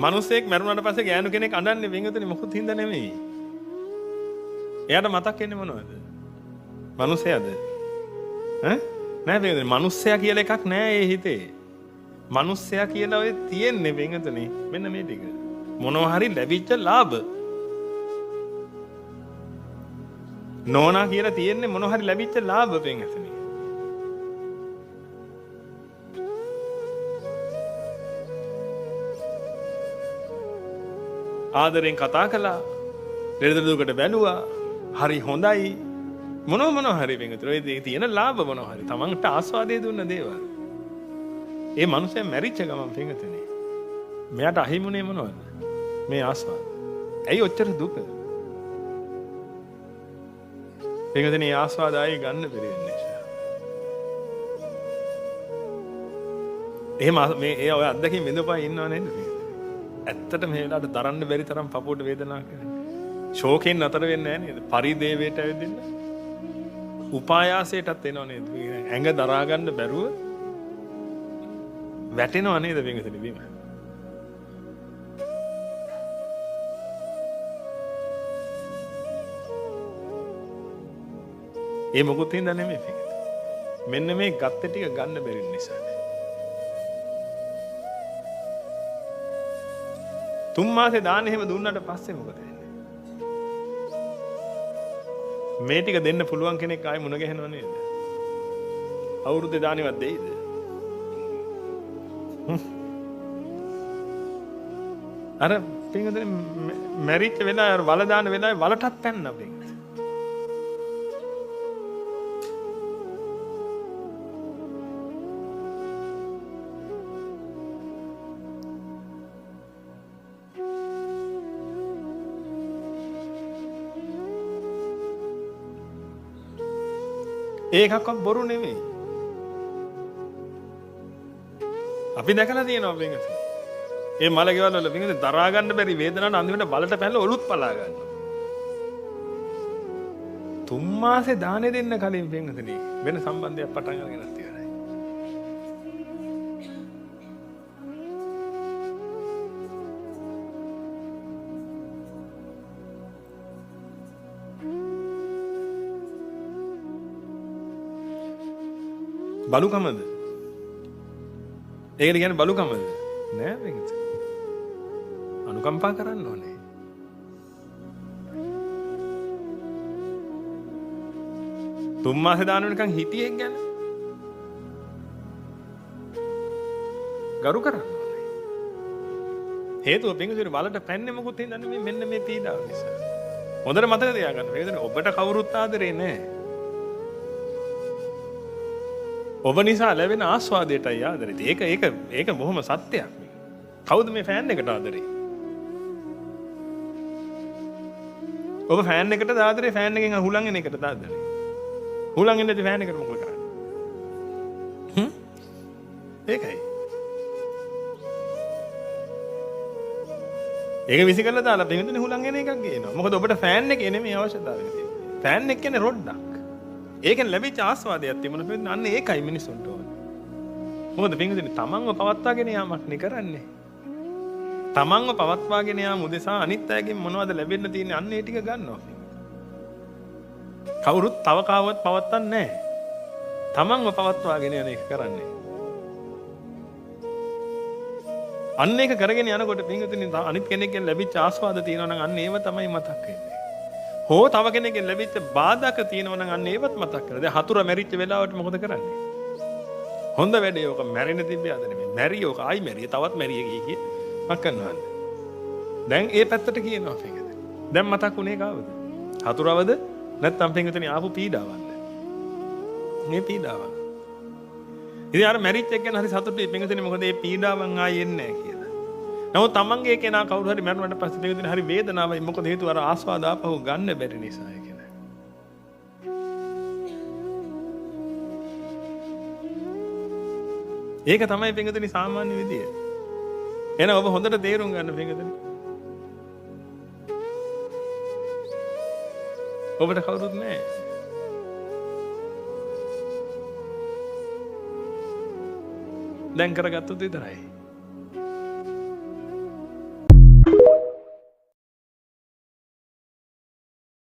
මිනිස්සෙක් මරුණාට පස්සේ ගෑනු කෙනෙක් අඬන්නේ වෙන්ගතුනේ මොකුත් හින්දා නෙමෙයි. එයාට මතක් වෙන්නේ මොනවද? මිනිස්සයාද? නෑ වෙන්ගතුනේ මිනිස්සයා කියලා එකක් නෑ ඒ හිතේ. මිනිස්සයා කියලා ඔය තියෙන්නේ වෙන්ගතුනේ මෙන්න මේ ටික. මොනවා හරි ලැබිච්ච ලාභ. නෝනා කියලා තියෙන්නේ මොනවා හරි ලැබිච්ච ලාභ වෙන්ගතුනේ. ආදරෙන් කතා කළා. ලෙඩ දුකට බැලුවා. හරි හොඳයි. මොනවා හරි වෙන්ගතුනේ ඔය තියෙන ලාභ මොනවා හරි තමන්ට ආස්වාදයේ දුන්න දේවල්. ඒ මනුස්සයා මැරිච්ච ගමන් වෙන්ගතුනේ. මෙයාට අහිමුනේ මොනවද? මේ ආස්වාද. ඇයි ඔච්චර දුක? වෙන්ගතුනේ ආස්වාද ආයේ ගන්න බැරි වෙන්නේ. එහෙම මේ ඔය අද්දකින් විඳපුවා ඉන්නව නේද? ඇත්තට මේ වෙලාවට දරන්න බැරි තරම් පපුවට වේදනාවක් කරන්නේ. ශෝකෙන් නතර වෙන්නේ නැහැ නේද? පරිදේවයට ඇවිදින්න. උපායාසයටත් එනව නේද? ඇඟ දරා ගන්න බැරුව වැටෙනව නේද වෙන්ගතුනේ බිම? ඒ මොකුත් හින්දා නෙමෙයි වෙන්ගතුනේ. මෙන්න මේ ගත්ත ටික ගන්න බැරි නිසා. 3 මාසේ දාන්න එහෙම දුන්නාට පස්සේ මොකද වෙන්නේ? මේ ටික දෙන්න පුළුවන් කෙනෙක් ආයෙ මුණ ගැහෙනව නේද? අවුරුද්දේ දානෙවත් දෙයිද? අර පින්වතුනි මැරිච්ච වෙලාවේ වල දාන වෙලාවේ වලටත් පැන්න අපි. ඒකක්වත් බොරු නෙමෙයි. අපි දැකලා තියෙනවා වෙන්ගතුනේ. ඒ මල ගෙවල් වල වෙන්ගතුනේ දරා ගන්න බැරි වේදනාවට අන්තිමට බලට පැනලා ඔලුත් පලා ගන්නවා. 3 මාසේ දානේ දෙන්න කලින් වෙන්ගතුනේ වෙන සම්බන්ධයක් පටන් අරගෙනත් ඉවරයි. බලුකමද? ඒකට කියන්නේ බලුකමද? නෑ වෙන්ගතුනේ. අනුකම්පා කරන්න ඕනේ. තුන් මාසේ දාන වෙනකන් හිටියෙක් ගැන ගරු කරන්න ඕනේ. හේතුව වෙන්ගතුනේ වලට පැන්නේ මොකුත් හින්දා නෙමෙයි මෙන්න මේ පීඩාව නිසා. හොඳට මතක තියාගන්න. වෙන්ගතුනේ ඔබට කවුරුත් ආදරේ නෑ. ඔබ නිසා ලැබෙන ආස්වාදයටයි ආදරේ. ඒක බොහොම සත්‍යයක්. කවුද මේ ෆෑන් එකට ආදරේ? ඔබ ෆෑන් එකට ආදරේ ෆෑන් එකෙන් හුලං එන එකට ආදරේ. හුලං එන්නේ ෆෑන් එකට මොකද කරන්නේ? ඒකයි. ඒක විසි කරලා දාලා බෙහෙන්නේ හුලං එන එකක් ගේනවා. මොකද ඔබට ෆෑන් එකේ නෙමෙයි අවශ්‍යතාවය තියෙන්නේ. ෆෑන් එක කියන්නේ රොඩ්ඩක්. ඒකෙන් ලැබිච්ච ආස්වාදයක් තිබුණොත් වෙන අන්න ඒකයි මිනිසුන්ට ඕනේ. මොකද පින්වතුනි තමන්ව පවත්වාගෙන යාමක් නේ කරන්නේ. තමන්ව පවත්වාගෙන යාම උදෙසා අනිත් අයගෙන් මොනවද ලැබෙන්න තියෙන්නේ අන්න ඒ ටික ගන්නවා. කවුරුත් තව කාවත් පවත්වන්නේ නැහැ. තමන්ව පවත්වාගෙන යන එක කරන්නේ. අන්න ඒක කරගෙන යනකොට පින්වතුනි අනිත් කෙනෙක්ගෙන් ලැබිච්ච ආස්වාද තියෙනවා නම් අන්න ඒව තමයි මතක් වෙන්නේ. හෝ තව කෙනෙක්ගෙන් ලැබිච්ච බාධක තියෙනවා නම් අන්න ඒවත් මතක් කරලා. දැන් හතුර මැරිච්ච වෙලාවට මොකද කරන්නේ? හොඳ වැඩේ ඔක මැරෙන්න තිබ්බේ අද නෙමෙයි. මැරිය ඔක ආයි මැරිය තවත් මැරිය කිය මක් කරනවද? දැන් ඒ පැත්තට කියනවා පින්වතුනි. දැන් මතක් උනේ කාවද? හතුරවද නැත්නම් පින්වතුනි ආපු පීඩාවක්ද? මේ පීඩාව. ඉතින් අර මැරිච්ච එක ගැන හරි සතුටුයි පින්වතුනි මොකද මේ පීඩාවන් ආයි එන්නේ නැහැ කියලා. නමුත් තමන්ගේ කෙනා කවුරු හරි මරණයට පස්සේ පින්වතුනි හරි වේදනාවයි මොකද හේතුව අර ආස්වාද ආපහු ගන්න බැරි නිසා ඒක. ඒක තමයි පින්වතුනි සාමාන්‍ය විදිය. එහෙනම් ඔබ හොඳට තේරුම් ගන්න පින්වතුනි. ඔබට කවුරුත් නැහැ. දැන් කරගත්තොත් විතරයි.